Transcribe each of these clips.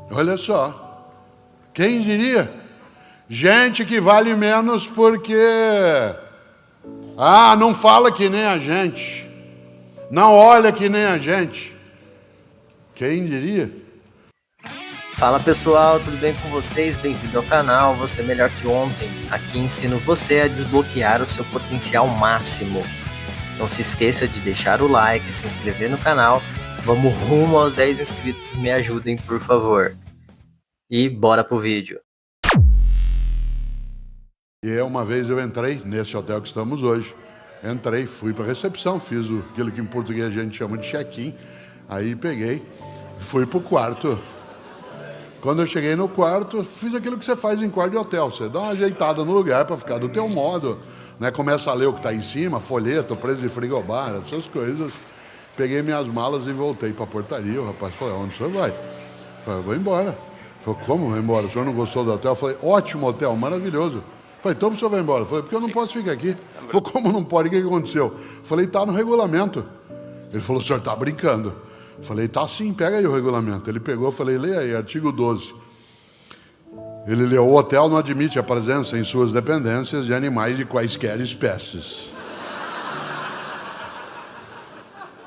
Olha só, quem diria? Gente que vale menos porque não fala que nem a gente, não olha que nem a gente. Quem diria? Fala pessoal, tudo bem com vocês? Bem-vindo ao canal Você Melhor Que Ontem. Aqui ensino você a desbloquear o seu potencial máximo. Não se esqueça de deixar o like, se inscrever no canal. Vamos rumo aos 10 inscritos, me ajudem por favor. E bora pro vídeo. E uma vez eu entrei nesse hotel que estamos hoje. Entrei, fui para a recepção, fiz aquilo que em português a gente chama de check-in. Aí peguei, fui para o quarto. Quando eu cheguei no quarto, fiz aquilo que você faz em quarto de hotel. Você dá uma ajeitada no lugar para ficar do teu modo, né? Começa a ler o que está em cima, folheto, preço de frigobar, essas coisas. Peguei minhas malas e voltei para a portaria. O rapaz falou, onde o senhor vai? Eu falei, vou embora. Falei, como vou embora? O senhor não gostou do hotel? Eu falei, ótimo hotel, maravilhoso. Eu falei, então o senhor vai embora? Eu falei, porque eu não posso ficar aqui. Ele falou, como não pode? O que aconteceu? Eu falei, está no regulamento. Ele falou, o senhor está brincando. Eu falei, tá sim, pega aí o regulamento. Ele pegou, eu falei, leia aí, artigo 12. Ele leu, o hotel não admite a presença em suas dependências de animais de quaisquer espécies.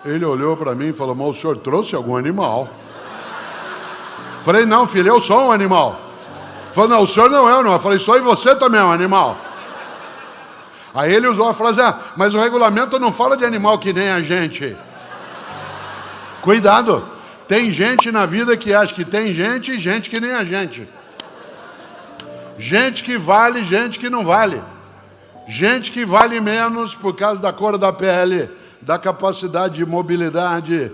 Ele olhou para mim e falou, mas o senhor trouxe algum animal? Eu falei, não, filho, eu sou um animal. Ele falou, não, o senhor não é um animal. Eu falei, só e você também é um animal. Aí ele usou a frase, mas o regulamento não fala de animal que nem a gente. Cuidado, tem gente na vida que acha que tem gente e gente que nem a gente. Gente que vale, gente que não vale. Gente que vale menos por causa da cor da pele, da capacidade de mobilidade,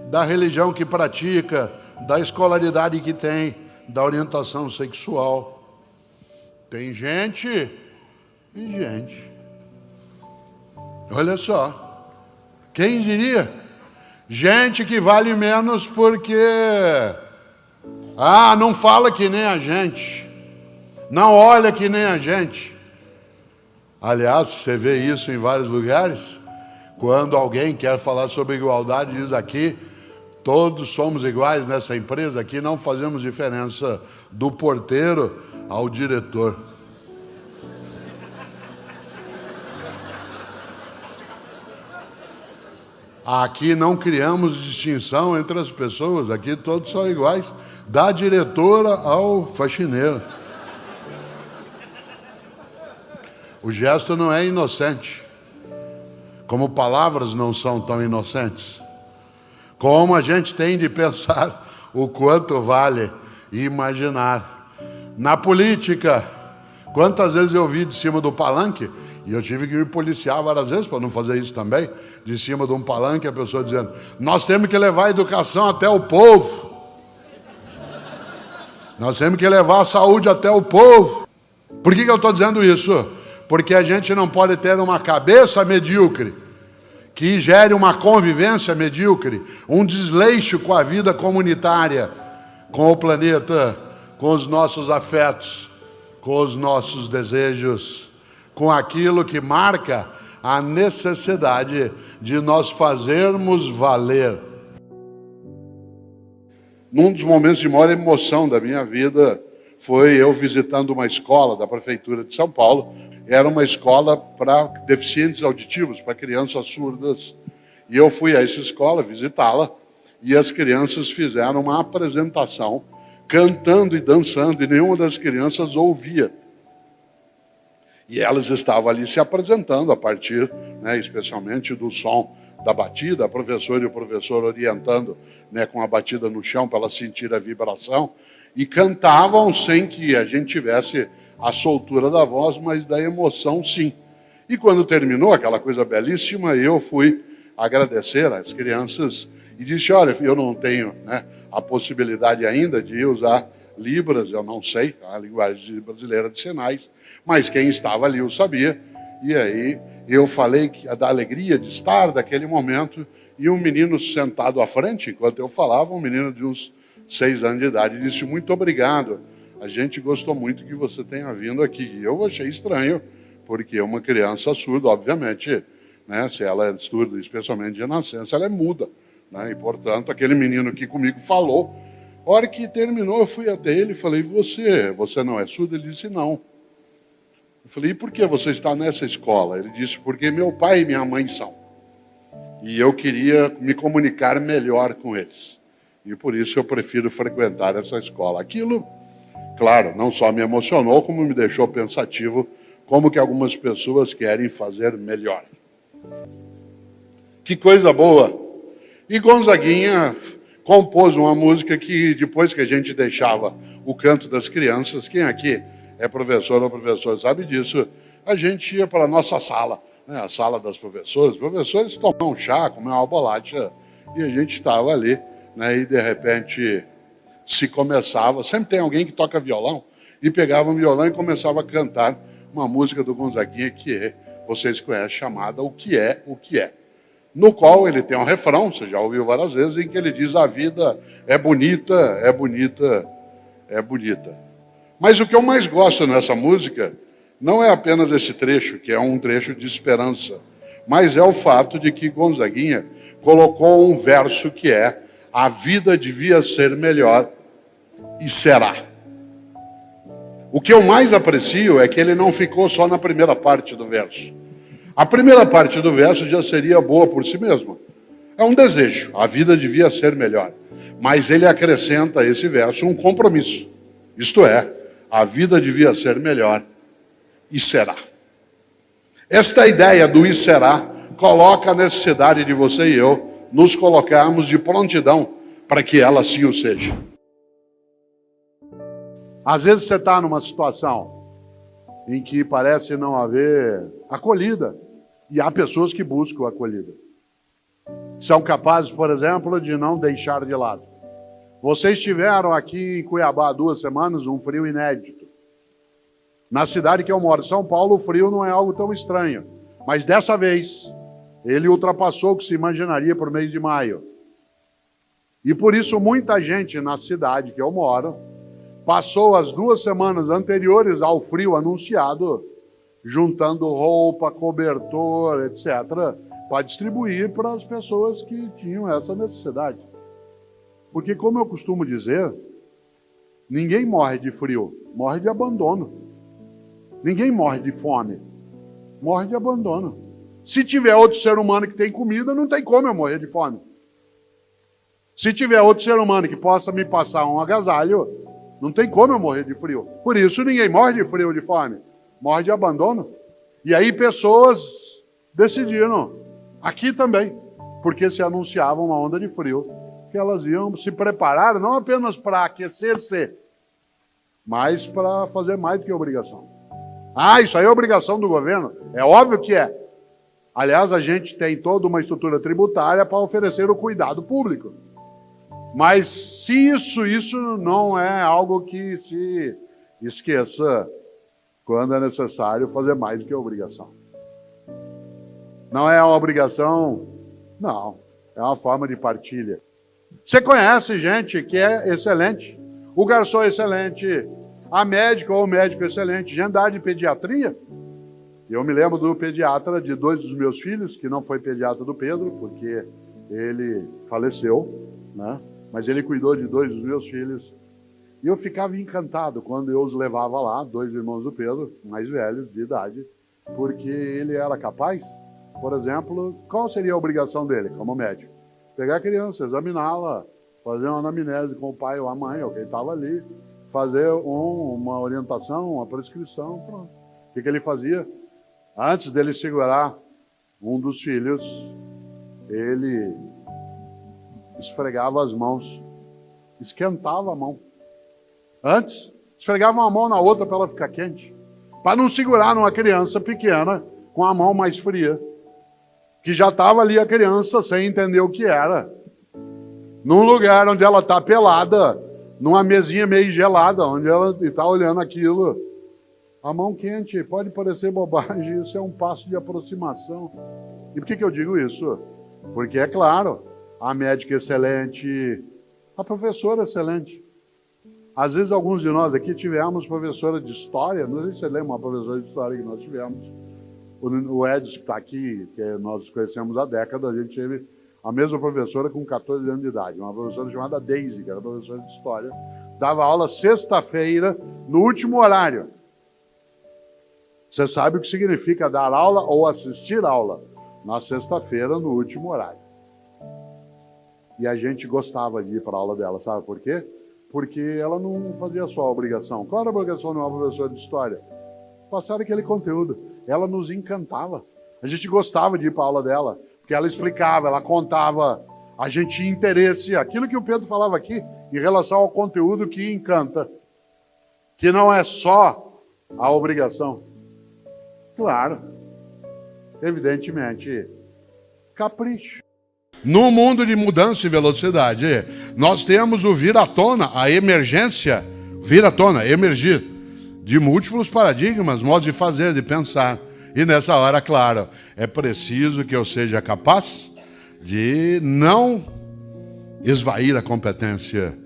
da religião que pratica, da escolaridade que tem, da orientação sexual. Tem gente e gente. Olha só, quem diria? Gente que vale menos porque não fala que nem a gente, não olha que nem a gente. Aliás, você vê isso em vários lugares. Quando alguém quer falar sobre igualdade, diz aqui, todos somos iguais nessa empresa, aqui não fazemos diferença do porteiro ao diretor. Aqui não criamos distinção entre as pessoas, aqui todos são iguais, da diretora ao faxineiro. O gesto não é inocente, como palavras não são tão inocentes. Como a gente tem de pensar o quanto vale e imaginar. Na política, quantas vezes eu vi de cima do palanque, e eu tive que me policiar várias vezes para não fazer isso também, de cima de um palanque, a pessoa dizendo, nós temos que levar a educação até o povo. Nós temos que levar a saúde até o povo. Por que eu estou dizendo isso? Porque a gente não pode ter uma cabeça medíocre, que gere uma convivência medíocre, um desleixo com a vida comunitária, com o planeta, com os nossos afetos, com os nossos desejos, com aquilo que marca a necessidade de nós fazermos valer. Num dos momentos de maior emoção da minha vida foi eu visitando uma escola da Prefeitura de São Paulo. Era uma escola para deficientes auditivos, para crianças surdas. E eu fui a essa escola visitá-la e as crianças fizeram uma apresentação, cantando e dançando, e nenhuma das crianças ouvia. E elas estavam ali se apresentando a partir, especialmente do som da batida, a professora e o professor orientando, com a batida no chão para elas sentir a vibração, e cantavam sem que a gente tivesse a soltura da voz, mas da emoção sim. E quando terminou aquela coisa belíssima, eu fui agradecer às crianças e disse, olha, eu não tenho a possibilidade ainda de usar Libras, eu não sei a linguagem brasileira de sinais, mas quem estava ali eu sabia. E aí eu falei da alegria de estar naquele momento, e um menino sentado à frente, enquanto eu falava, um menino de uns 6 anos de idade, disse, muito obrigado, a gente gostou muito que você tenha vindo aqui. E eu achei estranho, porque uma criança surda, obviamente, se ela é surda, especialmente de nascença, ela é muda. E, portanto, aquele menino que comigo falou, A hora que terminou, eu fui até ele e falei, você não é surdo? Ele disse, não. Eu falei, e por que você está nessa escola? Ele disse, porque meu pai e minha mãe são. E eu queria me comunicar melhor com eles. E por isso eu prefiro frequentar essa escola. Aquilo, claro, não só me emocionou, como me deixou pensativo, como que algumas pessoas querem fazer melhor. Que coisa boa! E Gonzaguinha compôs uma música que, depois que a gente deixava o canto das crianças, quem aqui é professor ou professor sabe disso, a gente ia para a nossa sala, né, a sala das professoras. Os professores tomavam um chá, comiam uma bolacha, e a gente estava ali, né, e de repente se começava, sempre tem alguém que toca violão, e pegava um violão e começava a cantar uma música do Gonzaguinha que vocês conhecem, chamada O Que É, O Que É. No qual ele tem um refrão, você já ouviu várias vezes, em que ele diz, a vida é bonita, é bonita, é bonita. Mas o que eu mais gosto nessa música não é apenas esse trecho, que é um trecho de esperança, mas é o fato de que Gonzaguinha colocou um verso que é, a vida devia ser melhor e será. O que eu mais aprecio é que ele não ficou só na primeira parte do verso. A primeira parte do verso já seria boa por si mesma. É um desejo, a vida devia ser melhor. Mas ele acrescenta a esse verso um compromisso. Isto é, a vida devia ser melhor e será. Esta ideia do e será coloca a necessidade de você e eu nos colocarmos de prontidão para que ela assim o seja. Às vezes você está numa situação em que parece não haver acolhida. E há pessoas que buscam acolhida. São capazes, por exemplo, de não deixar de lado. Vocês tiveram aqui em Cuiabá 2 semanas um frio inédito. Na cidade que eu moro, São Paulo, o frio não é algo tão estranho. Mas dessa vez, ele ultrapassou o que se imaginaria por mês de maio. E por isso muita gente na cidade que eu moro passou as 2 semanas anteriores ao frio anunciado juntando roupa, cobertor, etc., para distribuir para as pessoas que tinham essa necessidade. Porque, como eu costumo dizer, ninguém morre de frio, morre de abandono. Ninguém morre de fome, morre de abandono. Se tiver outro ser humano que tem comida, não tem como eu morrer de fome. Se tiver outro ser humano que possa me passar um agasalho, não tem como eu morrer de frio. Por isso, ninguém morre de frio ou de fome. Morre de abandono. E aí pessoas decidiram, aqui também, porque se anunciava uma onda de frio, que elas iam se preparar não apenas para aquecer-se, mas para fazer mais do que obrigação. Ah, isso aí é obrigação do governo? É óbvio que é. Aliás, a gente tem toda uma estrutura tributária para oferecer o cuidado público. Mas se isso não é algo que se esqueça quando é necessário fazer mais do que obrigação. Não é uma obrigação, não. É uma forma de partilha. Você conhece gente que é excelente. O garçom é excelente. A médica ou o médico é excelente. Gente da área de pediatria. Eu me lembro do pediatra de 2 dos meus filhos, que não foi pediatra do Pedro, porque ele faleceu, né? Mas ele cuidou de 2 dos meus filhos. E eu ficava encantado quando eu os levava lá, 2 irmãos do Pedro, mais velhos de idade, porque ele era capaz, por exemplo, qual seria a obrigação dele como médico? Pegar a criança, examiná-la, fazer uma anamnese com o pai ou a mãe, ou quem estava ali, fazer uma orientação, uma prescrição, pronto. O que ele fazia? Antes dele segurar um dos filhos, ele esfregava as mãos, esquentava a mão. Antes, esfregava uma mão na outra para ela ficar quente. Para não segurar numa criança pequena com a mão mais fria. Que já estava ali a criança sem entender o que era. Num lugar onde ela está pelada, numa mesinha meio gelada, onde ela está olhando aquilo. A mão quente, pode parecer bobagem, isso é um passo de aproximação. E por que eu digo isso? Porque, é claro, a médica excelente, a professora excelente. Às vezes, alguns de nós aqui tivemos professora de história, não sei se você lembra uma professora de história que nós tivemos. O Edson, que está aqui, que nós conhecemos há décadas, a gente teve a mesma professora com 14 anos de idade, uma professora chamada Daisy, que era professora de história, dava aula sexta-feira, no último horário. Você sabe o que significa dar aula ou assistir aula? Na sexta-feira, no último horário. E a gente gostava de ir para a aula dela, sabe por quê? Porque ela não fazia só a obrigação. Qual era a obrigação de uma professora de história? Passar aquele conteúdo. Ela nos encantava. A gente gostava de ir para a aula dela, porque ela explicava, ela contava, a gente tinha interesse. Aquilo que o Pedro falava aqui, em relação ao conteúdo que encanta, que não é só a obrigação. Claro, evidentemente, capricho. No mundo de mudança e velocidade, nós temos o vir à tona, a emergência, vir à tona, emergir, de múltiplos paradigmas, modos de fazer, de pensar. E nessa hora, claro, é preciso que eu seja capaz de não esvair a competência.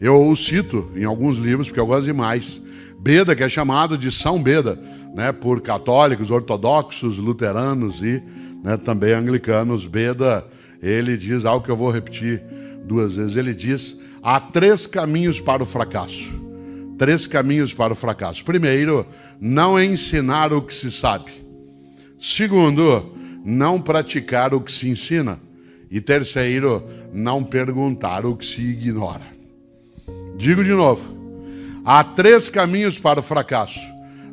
Eu o cito em alguns livros, porque eu gosto demais. Beda, que é chamado de São Beda, né, por católicos, ortodoxos, luteranos e também anglicanos. Beda, ele diz algo que eu vou repetir 2 vezes. Ele diz: há 3 caminhos para o fracasso. 3 caminhos para o fracasso. Primeiro, não ensinar o que se sabe. Segundo, não praticar o que se ensina. E terceiro, não perguntar o que se ignora. Digo de novo: há 3 caminhos para o fracasso.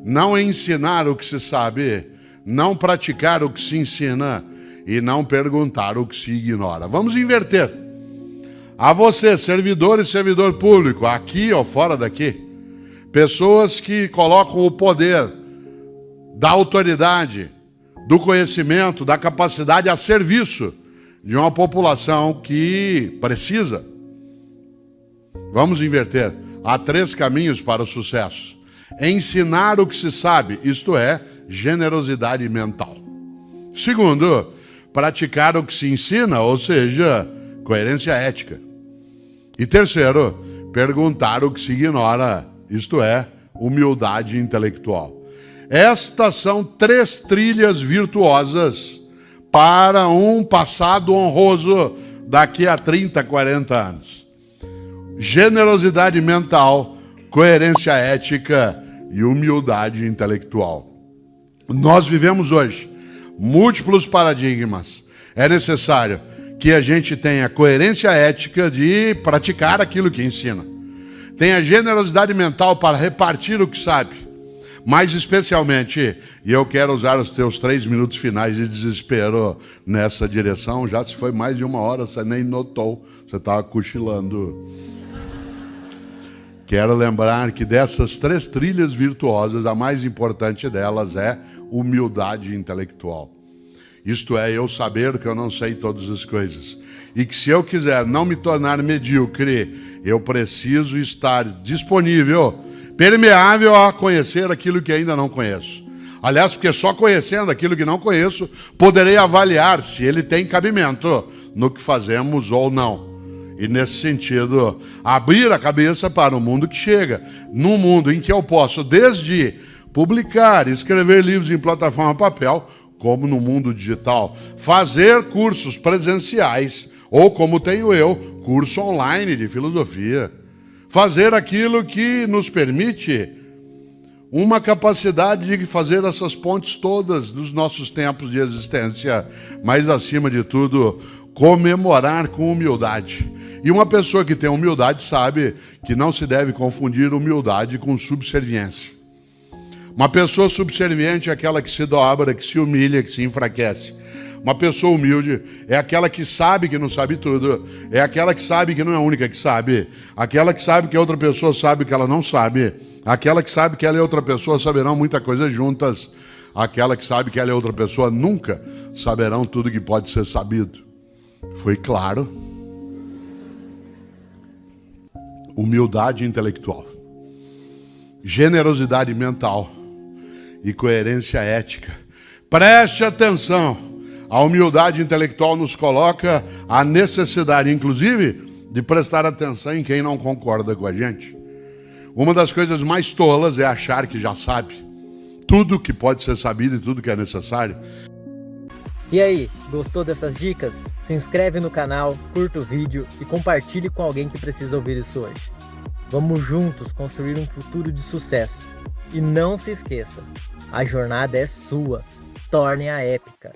Não ensinar o que se sabe, não praticar o que se ensina e não perguntar o que se ignora. Vamos inverter. A você, servidor e servidor público, aqui ou fora daqui, pessoas que colocam o poder da autoridade, do conhecimento, da capacidade a serviço de uma população que precisa. Vamos inverter. Há 3 caminhos para o sucesso. Ensinar o que se sabe, isto é, generosidade mental. Segundo, praticar o que se ensina, ou seja, coerência ética. E terceiro, perguntar o que se ignora, isto é, humildade intelectual. Estas são 3 trilhas virtuosas para um passado honroso daqui a 30, 40 anos. Generosidade mental, coerência ética e humildade intelectual. Nós vivemos hoje múltiplos paradigmas. É necessário que a gente tenha coerência ética de praticar aquilo que ensina. Tenha generosidade mental para repartir o que sabe. Mas especialmente, e eu quero usar os teus 3 minutos finais de desespero nessa direção, já se foi mais de 1 hora, você nem notou, você estava cochilando. Quero lembrar que dessas 3 trilhas virtuosas, a mais importante delas é humildade intelectual. Isto é, eu saber que eu não sei todas as coisas. E que se eu quiser não me tornar medíocre, eu preciso estar disponível, permeável a conhecer aquilo que ainda não conheço. Aliás, porque só conhecendo aquilo que não conheço, poderei avaliar se ele tem cabimento no que fazemos ou não. E nesse sentido, abrir a cabeça para o mundo que chega. Num mundo em que eu posso, desde publicar, escrever livros em plataforma papel, como no mundo digital, fazer cursos presenciais, ou como tenho eu, curso online de filosofia. Fazer aquilo que nos permite uma capacidade de fazer essas pontes todas dos nossos tempos de existência, mas acima de tudo, comemorar com humildade. E uma pessoa que tem humildade sabe que não se deve confundir humildade com subserviência. Uma pessoa subserviente é aquela que se dobra, que se humilha, que se enfraquece. Uma pessoa humilde é aquela que sabe que não sabe tudo, é aquela que sabe que não é a única que sabe, aquela que sabe que a outra pessoa sabe que ela não sabe, aquela que sabe que ela e outra pessoa saberão muita coisa juntas, aquela que sabe que ela e outra pessoa nunca saberão tudo que pode ser sabido. Foi claro? Humildade intelectual, generosidade mental e coerência ética. Preste atenção, a humildade intelectual nos coloca a necessidade, inclusive, de prestar atenção em quem não concorda com a gente. Uma das coisas mais tolas é achar que já sabe tudo que pode ser sabido e tudo que é necessário. E aí, gostou dessas dicas? Se inscreve no canal, curta o vídeo e compartilhe com alguém que precisa ouvir isso hoje. Vamos juntos construir um futuro de sucesso. E não se esqueça, a jornada é sua. Torne-a épica.